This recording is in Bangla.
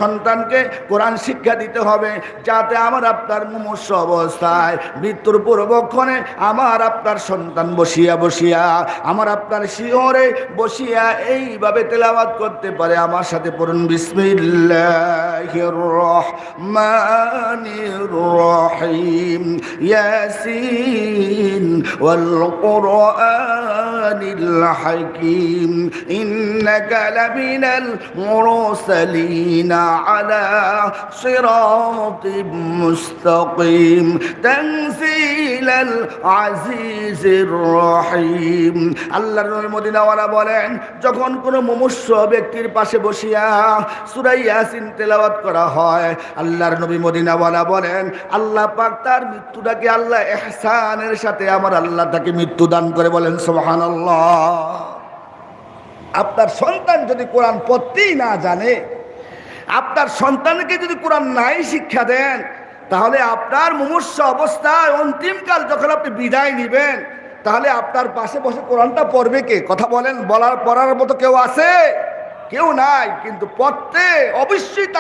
সন্তানকে কোরআন শিক্ষা দিতে হবে, যাতে আমার আপনার মুমূর্ষ অবস্থায় মৃত্যুর পূর্বক্ষণে আমার আপনার সন্তান বসিয়া বসিয়া আমার আপনার শিয়রে বসিয়া এইভাবে তেলাওয়াত করতে পারে। আমার সাথে পড়ুন, বিসমিল্লাহির রহমানির রহিম, ইয়াসিন ওয়াল কুরআনিল হাকিম, ইন্নাকা লামিনাল মুরসালিন على صراط مستقيم تنزيل العزيز الرحيم। আল্লাহর নবী মদিনাওয়ালা বলেন, যখন কোনো মুমূর্ষ ব্যক্তির পাশে বসিয়া সূরা ইয়াসিন তেলাওয়াত করা হয়, আল্লাহর নবী মদিনাওয়ালা বলেন, আল্লাহ পাক তার মৃত্যুটাকে আল্লাহ ইহসানের সাথে আমার আল্লাহ তাকে মৃত্যু দান করে। বলেন সুবহানাল্লাহ। আপনার সন্তান যদি কোরআন পড়তেই না জানে, আপনার সন্তানকে যদি কোরআন নাই শিক্ষা দেন, তাহলে আপনার মুমূর্ষ অবস্থায় অন্তিমকাল যখন আপনি বিদায় নেবেন, তাহলে আপনার পাশে বসে কোরআনটা পড়বে কে? কথা বলেন, পড়ার মতো কেউ আছে? কেউ নাই, কিন্তু পড়তে অবশ্যই